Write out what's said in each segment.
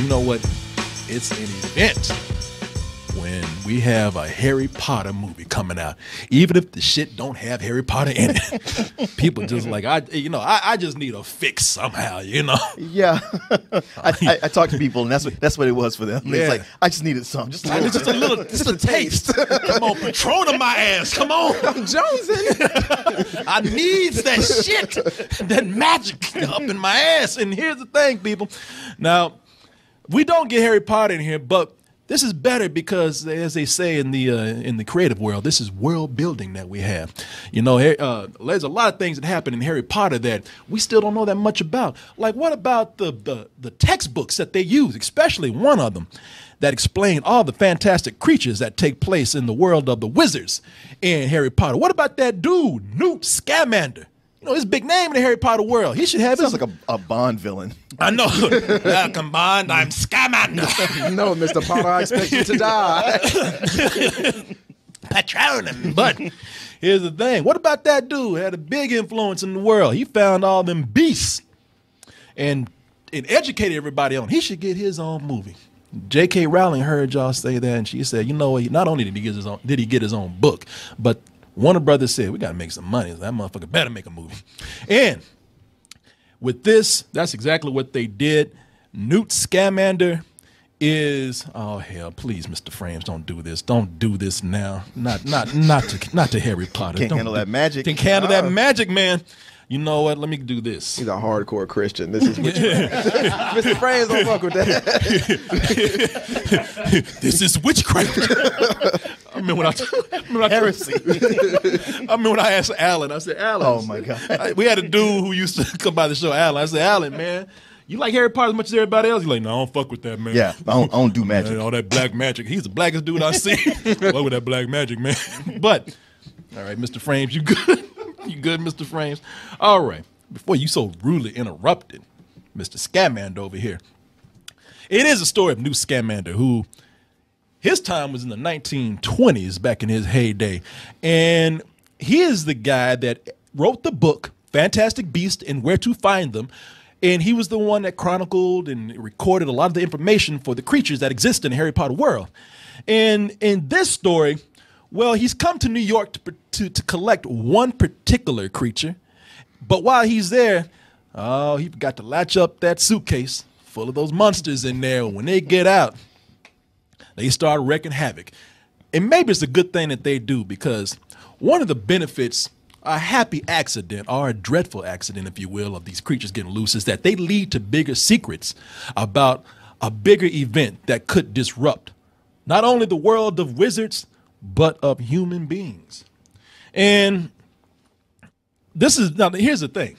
you know what? It's an event when we have a Harry Potter movie coming out. Even if the shit don't have Harry Potter in it, people just like, I just need a fix somehow, you know? Yeah. I talked to people, and that's what it was for them. Yeah. It's like, I just needed some. Just a little taste. Come on, Patron on my ass. Come on. I'm jonesing. I needs that shit, that magic up in my ass. And here's the thing, people. Now, we don't get Harry Potter in here, but this is better because, as they say in the creative world, this is world building that we have. You know, there's a lot of things that happen in Harry Potter that we still don't know that much about. Like, what about the textbooks that they use, especially one of them that explain all the fantastic creatures that take place in the world of the wizards in Harry Potter? What about that dude, Newt Scamander? You know, his big name in the Harry Potter world. He should have Sounds like a Bond villain. I know. Welcome, Bond. I'm Scamander. No, Mr. Potter, I expect you to die. Patronum. But here's the thing. What about that dude who had a big influence in the world? He found all them beasts and educated everybody on. He should get his own movie. JK Rowling heard y'all say that, and she said, you know what? Not only did he get his own book, but Warner Brothers said, we got to make some money. That motherfucker better make a movie. And with this, that's exactly what they did. Newt Scamander is, oh hell, please, Mr. Frames, don't do this. Don't do this now. Not to Harry Potter. Can't handle that magic. Can't handle that magic, man. You know what? Let me do this. He's a hardcore Christian. This is witchcraft. Mr. Frames don't fuck with that. This is witchcraft. I remember when I asked Alan. I said, Alan. Oh my God. We had a dude who used to come by the show, Alan. I said, Alan, man, you like Harry Potter as much as everybody else? He's like, no, I don't fuck with that, man. Yeah, I don't do magic. Man, all that black magic. He's the blackest dude I see. Fuck with that black magic, man. But, all right, Mr. Frames, you good? You good, Mr. Frames? All right. Before you so rudely interrupted, Mr. Scamander over here. It is a story of Newt Scamander, who his time was in the 1920s, back in his heyday. And he is the guy that wrote the book, Fantastic Beasts and Where to Find Them. And he was the one that chronicled and recorded a lot of the information for the creatures that exist in the Harry Potter world. And in this story, well, he's come to New York to collect one particular creature. But while he's there, oh, he got to latch up that suitcase full of those monsters in there. When they get out, they start wreaking havoc. And maybe it's a good thing that they do, because one of the benefits, a happy accident or a dreadful accident, if you will, of these creatures getting loose is that they lead to bigger secrets about a bigger event that could disrupt not only the world of wizards, but of human beings. And this is, now here's the thing.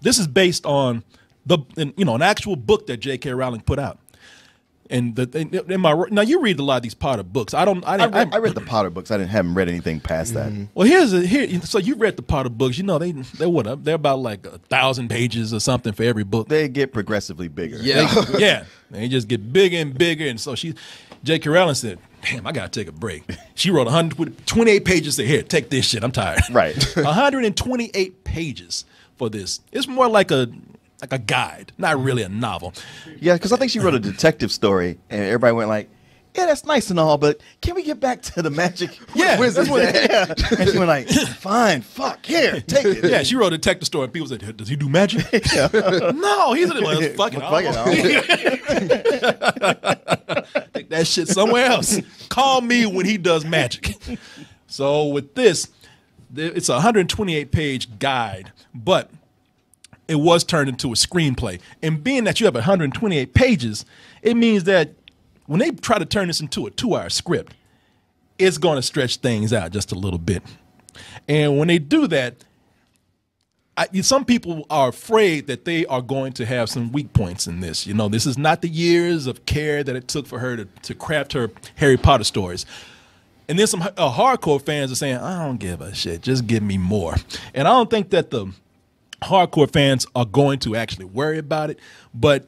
This is based on an actual book that JK Rowling put out. And now you read a lot of these Potter books. I read the Potter books. I haven't read anything past that. Well, so you read the Potter books. You know they're about like 1,000 pages or something for every book. They get progressively bigger. Yeah, they just get bigger and bigger. And so J.K. Rowling said, "Damn, I gotta take a break." She wrote 128 pages. Said, "Here, take this shit. I'm tired." Right. 128 pages for this. It's more like a guide, not really a novel. Yeah, because I think she wrote a detective story, and everybody went like, "Yeah, that's nice and all, but can we get back to the magic?" Yeah, wizard. Yeah. And she went like, "Fine, fuck, here, take it." Yeah, she wrote a detective story, and people said, "Does he do magic?" Yeah. No, he's fuck it. Take that shit somewhere else. Call me when he does magic. So with this, it's a 128-page guide, but it was turned into a screenplay. And being that you have 128 pages, it means that when they try to turn this into a 2-hour script, it's going to stretch things out just a little bit. And when they do that, some people are afraid that they are going to have some weak points in this. You know, this is not the years of care that it took for her to craft her Harry Potter stories. And then some hardcore fans are saying, I don't give a shit, just give me more. And I don't think that the hardcore fans are going to actually worry about it, but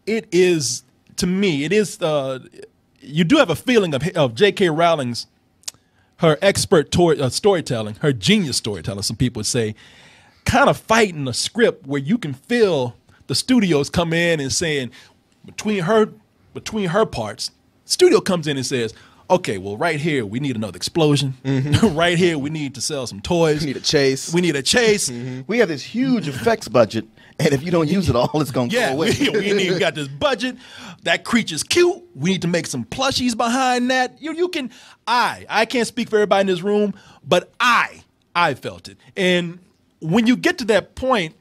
it is, to me, it is, you do have a feeling of J.K. Rowling's, her expert storytelling, her genius storytelling, some people would say, kind of fighting a script where you can feel the studios come in and saying, between her between her parts, studio comes in and says, okay, well, right here, we need another explosion. Right here, we need to sell some toys. We need a chase. We need a chase. We have this huge effects budget, and if you don't use it all, it's going to go away. we got this budget. That creature's cute. We need to make some plushies behind that. You can, I can't speak for everybody in this room, but I felt it. And when you get to that point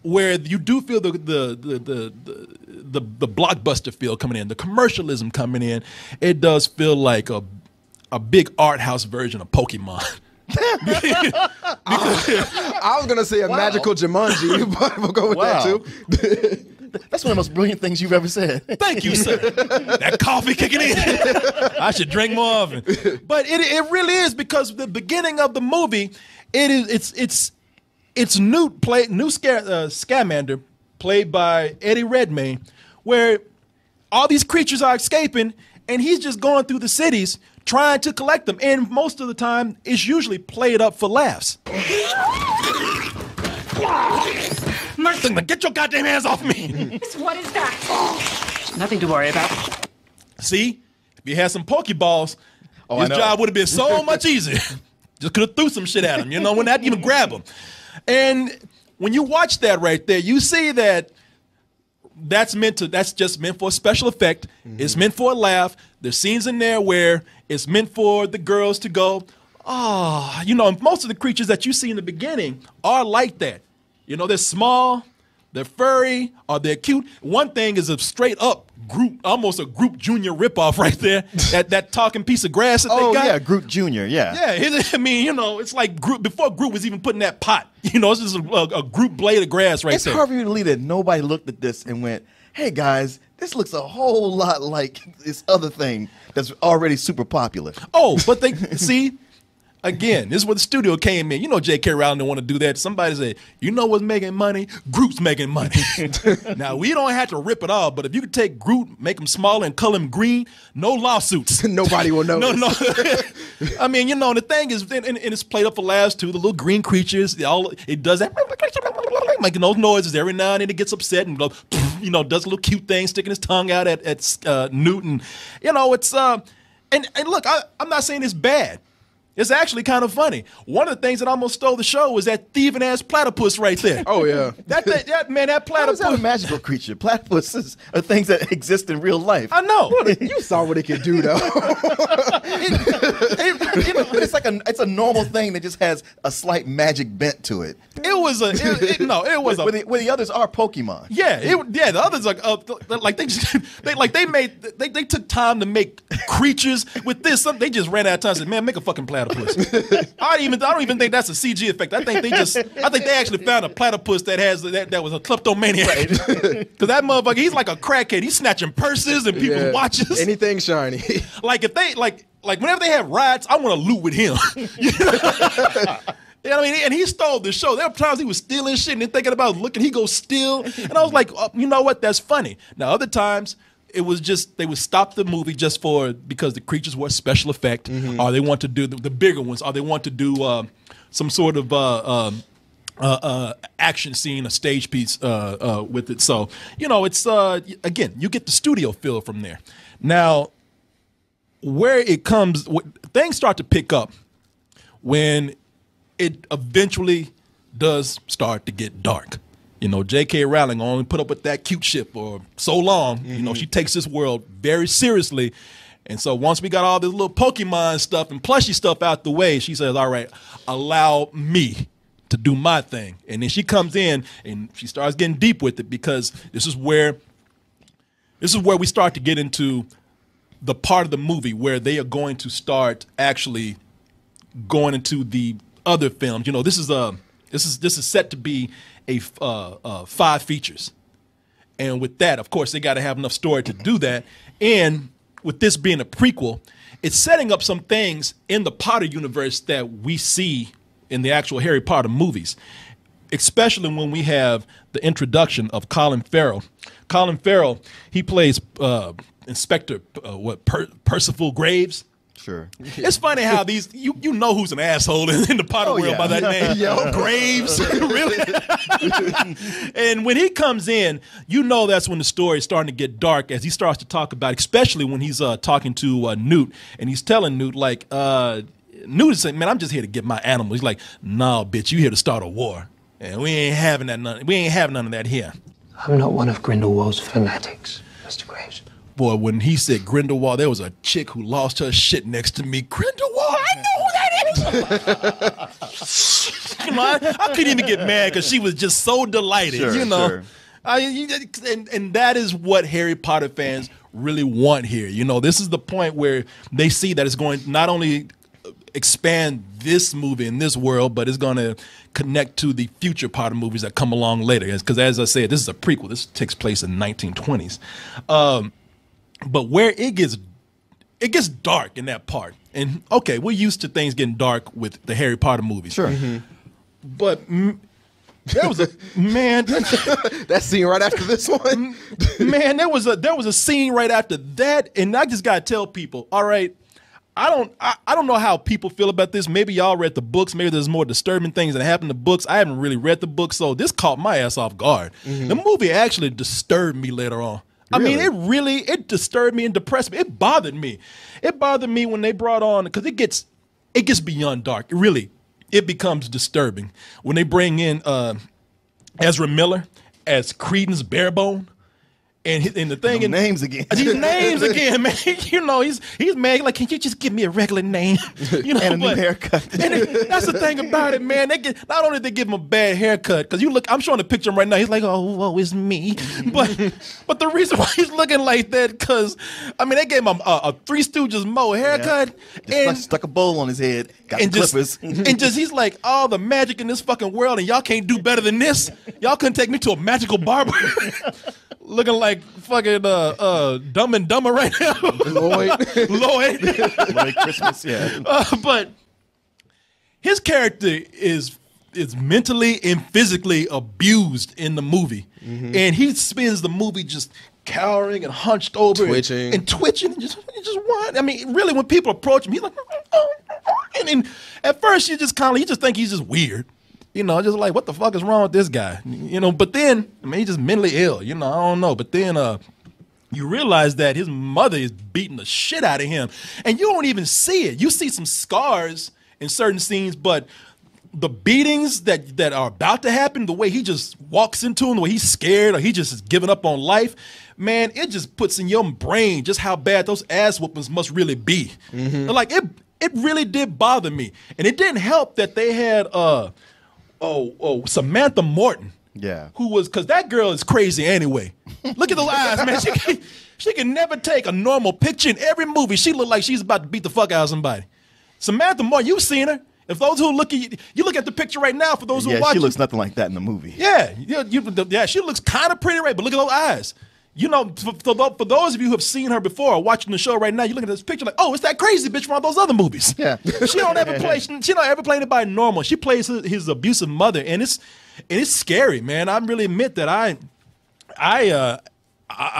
where you do feel the blockbuster feel coming in, the commercialism coming in, it does feel like a big art house version of Pokemon. I was gonna say a magical Jumanji, but we'll go with that too. That's one of the most brilliant things you've ever said. Thank you, sir. That coffee kicking in. I should drink more often. But it really is, because the beginning of the movie, it's Newt Scamander, played by Eddie Redmayne, where all these creatures are escaping, and he's just going through the cities trying to collect them. And most of the time, it's usually played up for laughs. Get your goddamn hands off me! What is that? Nothing to worry about. See, if you had some Pokeballs, his job would have been so much easier. Just could have threw some shit at him, when not even grab him. And when you watch that right there, you see that that's just meant for a special effect. It's meant for a laugh. There's scenes in there where it's meant for the girls to go, most of the creatures that you see in the beginning are like that. They're small, they're furry, or they're cute. One thing is a straight up Groot, almost a Groot Junior ripoff right there. that talking piece of grass that they got. Oh yeah, Groot Junior. Yeah. Yeah, I mean, it's like Groot before Groot was even putting that pot. It's just a Groot blade of grass right there. It's hard for me to believe that nobody looked at this and went, "Hey guys, this looks a whole lot like this other thing that's already super popular." Oh, but they see. Again, this is where the studio came in. JK Rowling didn't want to do that. Somebody said, what's making money? Groot's making money. Now, we don't have to rip it off, but if you could take Groot, make him smaller, and color him green, no lawsuits. Nobody will know. No. I mean, the thing is, and it's played up for laughs, too. The little green creatures, it does that, making those noises every now and then. It gets upset and, does a little cute thing, sticking his tongue out at Newton. It's, and look, I'm not saying it's bad. It's actually kind of funny. One of the things that almost stole the show was that thieving ass platypus right there. Oh yeah, that platypus. How is that a magical creature? Platypuses are things that exist in real life. I know. You saw what it could do though. It's a normal thing that just has a slight magic bent to it. It was a where the others are Pokemon. Yeah, the others are they took time to make creatures with this. They just ran out of time and said, man, make a fucking platypus. I don't even think that's a CG effect. I think they actually found a platypus that was a kleptomaniac. Because that motherfucker, he's like a crackhead. He's snatching purses and people's watches. Anything shiny. Like if they like whenever they have riots, I want to loot with him. You know what I mean? And he stole the show. There were times he was stealing shit and then thinking about looking, he goes steal. And I was like, you know what? That's funny. Now, other times, it was just, they would stop the movie just because the creatures were a special effect, or they want to do the bigger ones, or they want to do some sort of action scene, a stage piece with it. So, it's, again, you get the studio feel from there. Now, where it comes, things start to pick up when it eventually does start to get dark. JK Rowling only put up with that cute shit for so long. She takes this world very seriously. And so once we got all this little Pokemon stuff and plushy stuff out the way, she says, all right, allow me to do my thing. And then she comes in and she starts getting deep with it, because this is where we start to get into the part of the movie where they are going to start actually going into the other films. This is set to be a 5 features, and with that, of course, they got to have enough story to do that. And with this being a prequel, it's setting up some things in the Potter universe that we see in the actual Harry Potter movies, especially when we have the introduction of Colin Farrell. Colin Farrell, he plays Inspector Percival Graves. Sure. It's funny how these you know who's an asshole in the Potter world by that name. Graves, really. And when he comes in, you know that's when the story is starting to get dark as he starts to talk about, especially when he's talking to Newt, and he's telling Newt like, Newt is saying, "Man, I'm just here to get my animals." He's like, "Nah, bitch, you here to start a war, and we ain't having that. We ain't having none of that here." I'm not one of Grindelwald's fanatics, Mr. Graves. Boy, when he said Grindelwald, there was a chick who lost her shit next to me. Grindelwald, I know who that is. You know, I couldn't even get mad because she was just so delighted. Sure, you know, sure. And that is what Harry Potter fans really want here. You know, this is the point where they see that it's going not only expand this movie in this world, but it's going to connect to the future Potter movies that come along later. Because as I said, this is a prequel. This takes place in the 1920s. But where it gets dark in that part. And okay, we're used to things getting dark with the Harry Potter movies. Sure. But there was a man. That scene right after this one. Man, there was a scene right after that, and I just gotta tell people, all right, I don't know how people feel about this. Maybe y'all read the books. Maybe there's more disturbing things that happen in the books. I haven't really read the books, so this caught my ass off guard. The movie actually disturbed me later on. Really? I mean, it disturbed me and depressed me. It bothered me. It bothered me when they brought on, because it gets beyond dark. It becomes disturbing when they bring in Ezra Miller as Credence Barebone. And the thing, Them names again. These names again, man. You know, he's mad. Like, can you just give me a regular name? You know, And a new haircut. That's the thing about it, man. Not only did they give him a bad haircut, because I'm showing the picture of him right now. He's like, oh, woe is me. But the reason why he's looking like that, because I mean, they gave him a Three Stooges Mo haircut, Just stuck a bowl on his head. Got the clippers. He's like, all the magic in this fucking world, and y'all can't do better than this. Y'all couldn't take me to a magical barber. Looking like fucking Dumb and Dumber right now. Lloyd. Merry Christmas, yeah. But his character is mentally and physically abused in the movie. And he spends the movie just cowering and hunched over Twitching. and twitching and just whine. I mean, really, when people approach him, he's like, and then at first you just think he's just weird. You know, just like, what the fuck is wrong with this guy? You know, but then, I mean, he's just mentally ill. You know, I don't know. But then you realize that his mother is beating the shit out of him. And you don't even see it. You see some scars in certain scenes, but the beatings that are about to happen, the way he just walks into them, the way he's scared or he just is giving up on life, man, it just puts in your brain just how bad those ass whoopings must really be. Like, it really did bother me. And it didn't help that they had... Samantha Morton. Yeah. Who was, because that girl is crazy anyway. Look at those eyes, man. She can never take a normal picture. In every movie, she look like she's about to beat the fuck out of somebody. Samantha Morton, you've seen her. If those who look at you look at the picture right now for those who are watching. She looks nothing like that in the movie. Yeah, she looks kind of pretty, right? But look at those eyes. You know, for those of you who have seen her before or watching the show right now, you look at this picture like, oh, it's that crazy bitch from all those other movies. Yeah. She don't ever play anybody normal. She plays his abusive mother, and it's scary, man. I really admit that I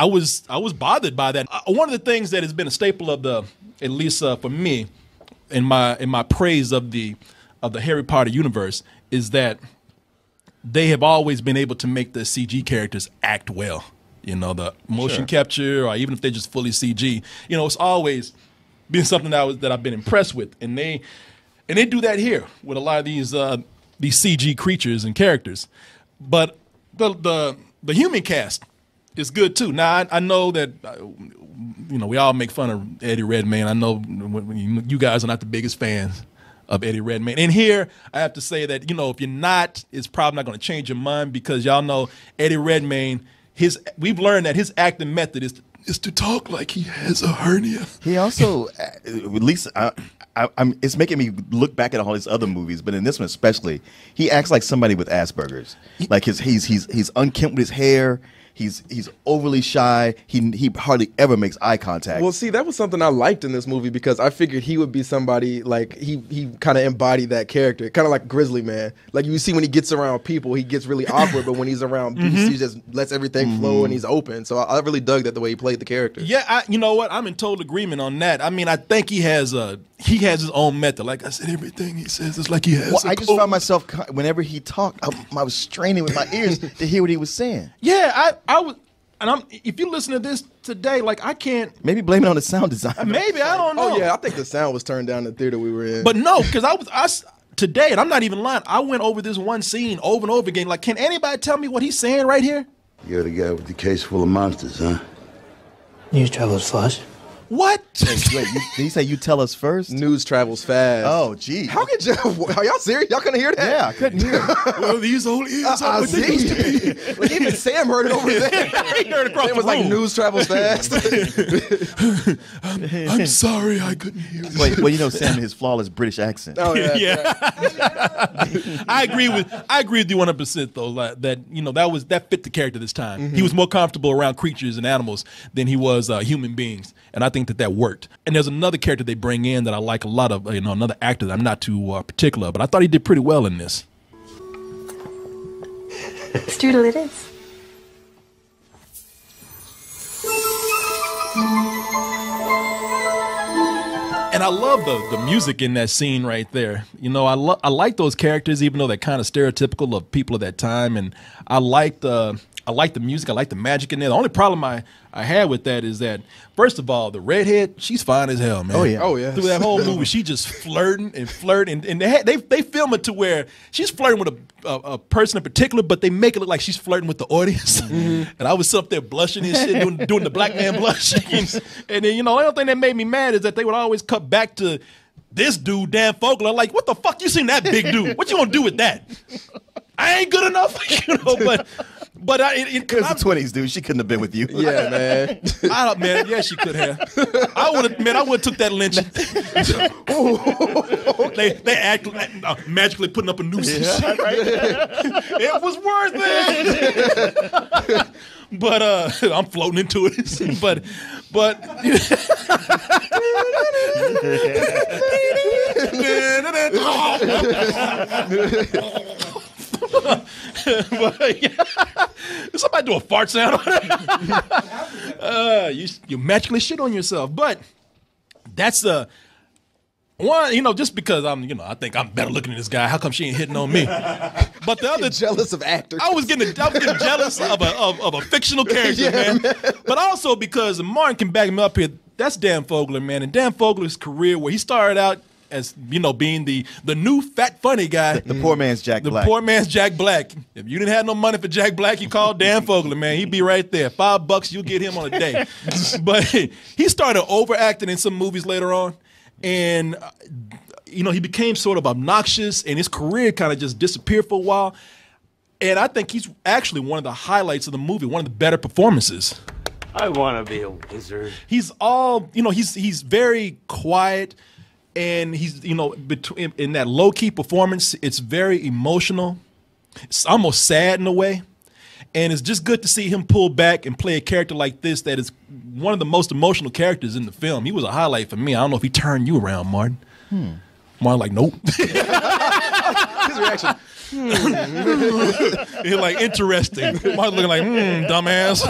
was bothered by that. One of the things that has been a staple of at least for me, in my praise of the Harry Potter universe, is that they have always been able to make the CG characters act well. You know, the motion capture, or even if they're just fully CG, you know, it's always been something that I've been impressed with, and they do that here with a lot of these CG creatures and characters. But the human cast is good too. Now I know that you know, we all make fun of Eddie Redmayne. I know you guys are not the biggest fans of Eddie Redmayne, and here I have to say that, you know, if you're not, it's probably not going to change your mind, because y'all know Eddie Redmayne. We've learned that his acting method is to talk like he has a hernia. He also, at least, it's making me look back at all his other movies, but in this one especially, he acts like somebody with Asperger's. Like he's unkempt with his hair. He's overly shy. He hardly ever makes eye contact. Well, see, that was something I liked in this movie because I figured he would be somebody like he kind of embodied that character, kind of like Grizzly Man. Like you see when he gets around people, he gets really awkward, but when he's around beasts, he just lets everything flow and he's open. So I really dug that the way he played the character. Yeah, you know what? I'm in total agreement on that. I mean, I think he has his own method. Like I said, everything he says is like he has. Well, I just found myself whenever he talked, I was straining with my ears to hear what he was saying. Yeah, I was, and if you listen to this today, like I can't. Maybe blame it on the sound design. Maybe I don't know. Oh yeah, I think the sound was turned down in the theater we were in. But no, because today, and I'm not even lying. I went over this one scene over and over again. Like, can anybody tell me what he's saying right here? You're the guy with the case full of monsters, huh? News travels fast. What? Wait, did he say you tell us first? News travels fast. Oh, gee. How could you? Are y'all serious? Y'all couldn't hear that? Yeah, I couldn't hear it. Well, these old ears are what they used to be. Like even Sam heard it over there. He heard it across It was the room. like news travels fast. I'm sorry, I couldn't hear it. Well, you know Sam and his flawless British accent. Oh yeah. Yeah, I agree with you 100% though. Like, that fit the character this time. He was more comfortable around creatures and animals than he was human beings, and I think that worked. And there's another character they bring in that I like a lot of. Another actor that I'm not too particular, but I thought he did pretty well in this. Strudel it is. And I love the music in that scene right there. I like those characters, even though they're kind of stereotypical of people of that time. And I like the music. I like the magic in there. The only problem I had with that is that, first of all, the redhead, she's fine as hell, man. Oh, yeah. Oh yeah. Through that whole movie, she just flirting, and they film it to where she's flirting with a person in particular, but they make it look like she's flirting with the audience. And I was up there blushing and shit, doing the black man blushing. And then the only thing that made me mad is that they would always cut back to this dude, Dan Fogler. Like, what the fuck you seen that big dude? What you gonna do with that? I ain't good enough, But It was the 20s, dude. She couldn't have been with you. Yeah, man. Man, yeah, she could have. I would have took that lynching. They act magically putting up a noose and shit. Right? It was worth it. But I'm floating into it. but but yeah. Somebody do a fart sound on it. You magically shit on yourself. But that's one, just because I think I'm better looking than this guy. How come she ain't hitting on me? But the other, Jealous of actors. I was getting jealous of a fictional character, man. But also because Martin can back me up here. That's Dan Fogler, man. And Dan Fogler's career, where he started out as being the new fat funny guy. The poor man's Jack Black. The poor man's Jack Black. If you didn't have no money for Jack Black, you called Dan Fogler, man. He'd be right there. $5, you'll get him on a day. But he started overacting in some movies later on. And, he became sort of obnoxious, and his career kind of just disappeared for a while. And I think he's actually one of the highlights of the movie, one of the better performances. I want to be a wizard. He's he's very quiet. And he's, between in that low-key performance, it's very emotional. It's almost sad in a way. And it's just good to see him pull back and play a character like this that is one of the most emotional characters in the film. He was a highlight for me. I don't know if he turned you around, Martin. Martin like, nope. His reaction. He's like, interesting. Martin looking like, dumbass.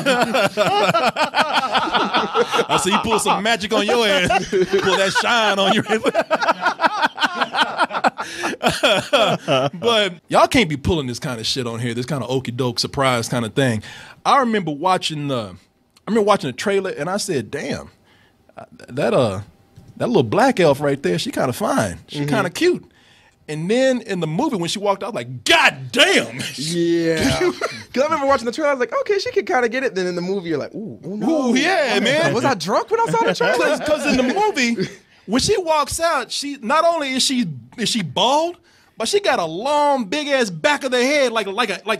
I see you pull some magic on your ass. Pull that shine on your ass. But y'all can't be pulling this kind of shit on here, this kind of okie doke surprise kind of thing. I remember watching the trailer and I said, damn, that little black elf right there, she kind of fine. She kind of cute. And then in the movie, when she walked out, I was like, God damn! Yeah. Because I remember watching the trailer, I was like, okay, she can kind of get it. Then in the movie, you're like, ooh, no. Ooh, yeah, man. Was I drunk when I saw the trailer? Because in the movie, when she walks out, she not only is she bald, but she got a long, big ass back of the head, like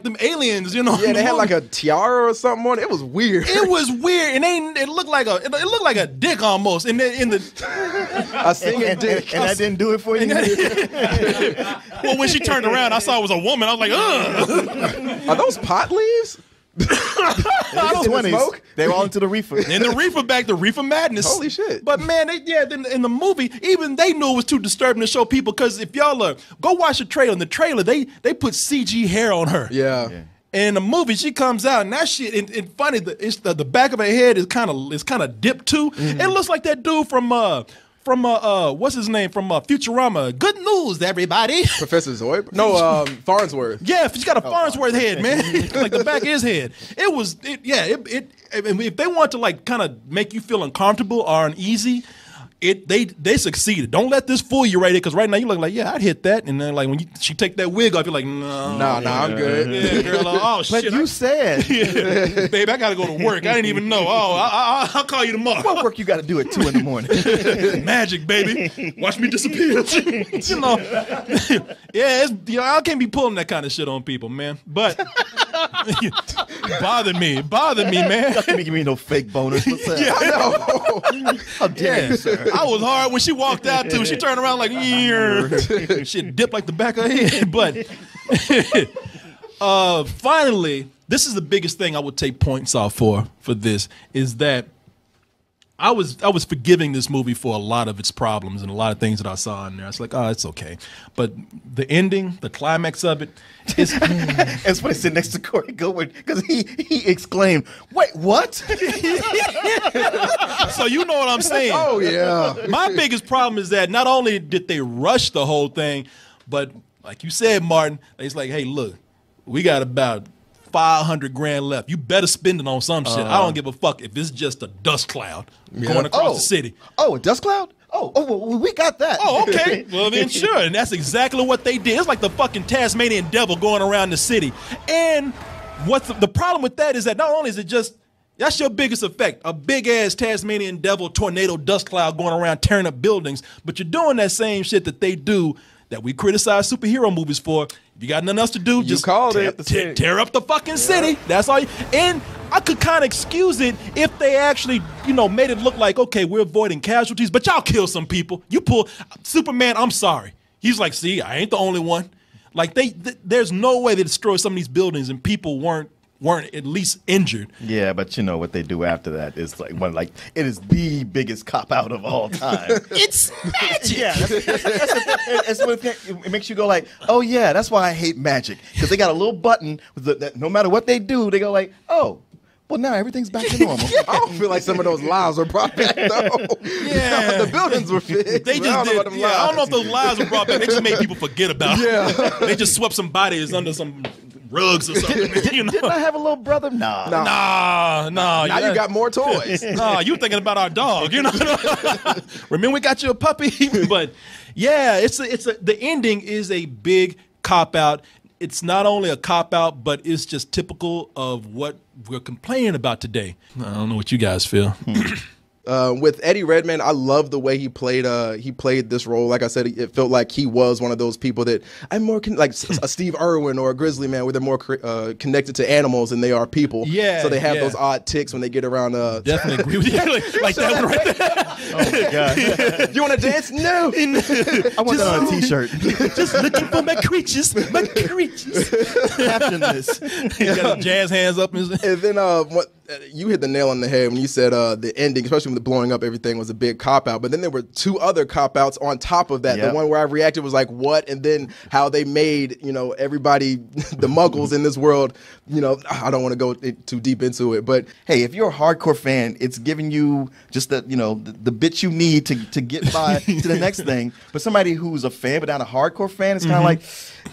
them aliens, Yeah, they had like a tiara or something on it. It was weird. It was weird, and it looked like a dick almost. In the a singing dick. And that didn't do it for you? Well, when she turned around, I saw it was a woman. I was like, ugh. Are those pot leaves? I don't 20s. Smoke? They were all into the reefer. In the reefer bag, the reefer madness. Holy shit. But man, in the movie, even they knew it was too disturbing to show people, because if y'all go watch the trailer, in the trailer, they put CG hair on her. Yeah. And in the movie, she comes out, and that shit, and funny, the back of her head is kind of dipped too. It looks like that dude from what's his name, from Futurama. Good news, everybody. Professor Zoid? No, Farnsworth. Yeah, she's got a Farnsworth head, man. Like the back of his head. If they want to like kind of make you feel uncomfortable or uneasy, they succeeded. Don't let this fool you right here, because right now you look like, yeah, I'd hit that, and then like when she take that wig off, you're like, no, Nah, I'm good. Yeah, girl, oh But shit, you said, yeah, babe, I gotta go to work. I didn't even know. Oh, I'll call you tomorrow. what work you got to do at 2 in the morning? Magic, baby. Watch me disappear. You know, yeah, I can't be pulling that kind of shit on people, man. But bother me, man. Y'all can't give me no fake boners. What's that? Yeah, I know. How dare you, sir? I was hard when she walked out too. She turned around like, shit dipped like the back of her head. But finally, this is the biggest thing I would take points off for this, is that I was forgiving this movie for a lot of its problems and a lot of things that I saw in there. I was like, oh, it's okay. But the ending, the climax of it, is It's funny sitting next to Corey Goodwin, because he exclaimed, "Wait, what?" so you know what I'm saying. Oh, yeah. My biggest problem is that not only did they rush the whole thing, but like you said, Martin, it's like, hey, look, we got about $500,000 left. You better spend it on some shit. I don't give a fuck if it's just a dust cloud going across the city. Oh, a dust cloud? Oh, well, we got that. Oh, okay. Well, then sure. And that's exactly what they did. It's like the fucking Tasmanian devil going around the city. And what's the problem with that is that not only is it just, that's your biggest effect, a big-ass Tasmanian devil tornado dust cloud going around tearing up buildings, but you're doing that same shit that they do that we criticize superhero movies for. If you got nothing else to do, just tear up the fucking city. That's all. And I could kind of excuse it if they actually, made it look like, okay, we're avoiding casualties, but y'all kill some people. You pull Superman, I'm sorry. He's like, see, I ain't the only one. Like there's no way they destroy some of these buildings and people weren't at least injured. Yeah, but you know what they do after that is like it is the biggest cop out of all time. It's magic. Yeah, that's what it makes you go like, oh yeah, that's why I hate magic, because they got a little button that no matter what they do, they go like, oh. Well, now everything's back to normal. I don't feel like some of those lives were brought back, though. Yeah. The buildings were fixed. They just did. I don't know if those lives were brought back. They just made people forget about it. Yeah. They just swept some bodies under some rugs or something. Didn't I have a little brother? Nah. Nah. Now you got more toys. Nah, you thinking about our dog. Remember we got you a puppy? But yeah, the ending is a big cop-out. It's not only a cop-out, but it's just typical of what we're complaining about today. I don't know what you guys feel. With Eddie Redmayne, I love the way he played this role. Like I said, it felt like he was one of those people that I'm more like a Steve Irwin or a Grizzly Man, where they're more connected to animals than they are people. Yeah, so they have those odd ticks when they get around. Definitely agree with you. like that one right there. Oh my god! You want to dance? No. I want that on a T-shirt. Just looking for my creatures. Caption this. He got his jazz hands up. And then you hit the nail on the head when you said the ending, especially when the blowing up everything, was a big cop out. But then there were two other cop outs on top of that. Yep. The one where I reacted was like, what? And then how they made everybody, the Muggles in this world. I don't want to go too deep into it, but hey, if you're a hardcore fan, it's giving you just the bits you need to get by to the next thing. But somebody who's a fan but not a hardcore fan, it's kind of like,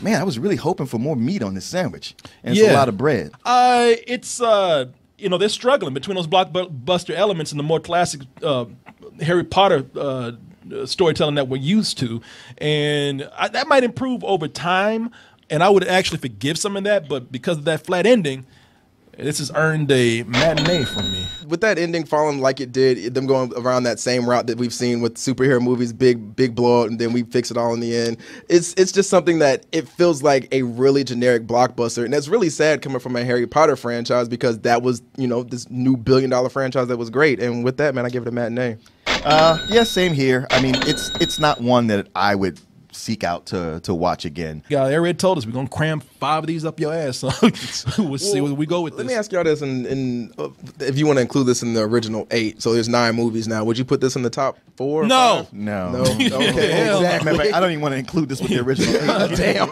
man, I was really hoping for more meat on this sandwich, and it's a lot of bread. They're struggling between those blockbuster elements and the more classic Harry Potter storytelling that we're used to, and that might improve over time. And I would actually forgive some of that, but because of that flat ending, this has earned a matinee from me. With that ending falling like it did, them going around that same route that we've seen with superhero movies, big blowout, and then we fix it all in the end. It's just something that it feels like a really generic blockbuster, and that's really sad coming from a Harry Potter franchise, because that was this new billion-dollar franchise that was great. And with that, man, I give it a matinee. Yeah, same here. I mean, it's not one that I would seek out to watch again. Yeah, they already told us we're gonna cram 5 of these up your ass. So we'll see where we go with Let this. me ask y'all this, if you want to include this in the original 8, so there's 9 movies now. Would you put this in the top 4? No. No. Okay, exactly. Remember, I don't even want to include this with the original. Damn.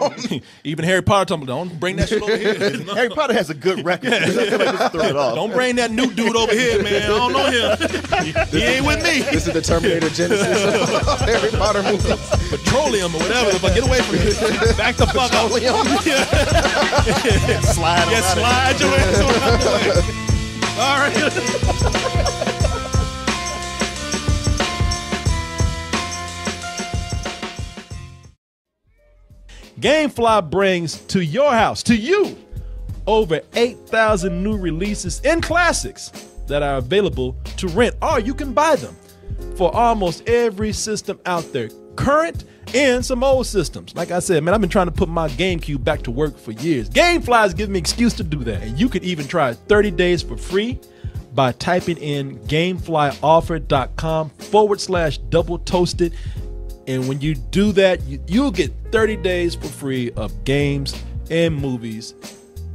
Even Harry Potter told me, don't bring that shit over here. No. Harry Potter has a good record. I feel like just throw it off. Don't bring that new dude over here, man. I don't know him. He ain't with me. This is the Terminator Genesis of Harry Potter movies. Petroleum or whatever. But get away from me. Back the fuck up. Slide on Yeah, out of slide your ass around the way. All right. Gamefly brings to your house, to you, over 8,000 new releases and classics that are available to rent, or you can buy them for almost every system out there, current and some old systems. Like I said, man, I've been trying to put my GameCube back to work for years. Gamefly is giving me an excuse to do that. And you could even try 30 days for free by typing in gameflyoffer.com/double toasted. And when you do that, you'll get 30 days for free of games and movies.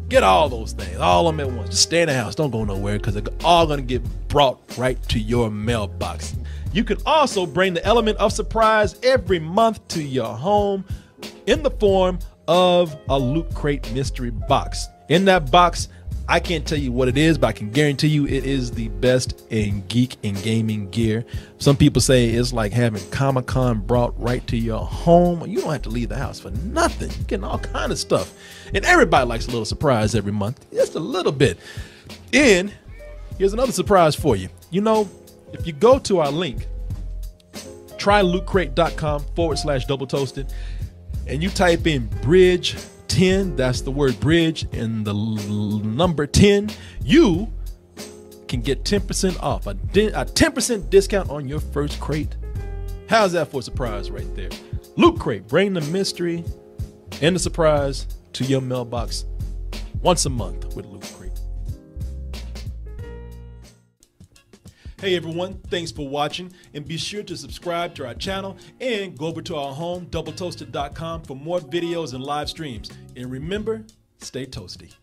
Get all those things, all of them at once. Just stay in the house. Don't go nowhere because they're all going to get brought right to your mailbox. You can also bring the element of surprise every month to your home in the form of a Loot Crate mystery box. In that box, I can't tell you what it is, but I can guarantee you it is the best in geek and gaming gear. Some people say it's like having Comic-Con brought right to your home. You don't have to leave the house for nothing. You're getting all kind of stuff. And everybody likes a little surprise every month. Just a little bit. And here's another surprise for you. You know, if you go to our link, trylootcrate.com/double toasted, and you type in bridge 10, that's the word bridge and the number 10, you can get 10% off, a 10% discount on your first crate. How's that for a surprise right there? Loot Crate, bring the mystery and the surprise to your mailbox once a month with Loot Crate. Hey everyone, thanks for watching, and be sure to subscribe to our channel and go over to our home, doubletoasted.com, for more videos and live streams. And remember, stay toasty.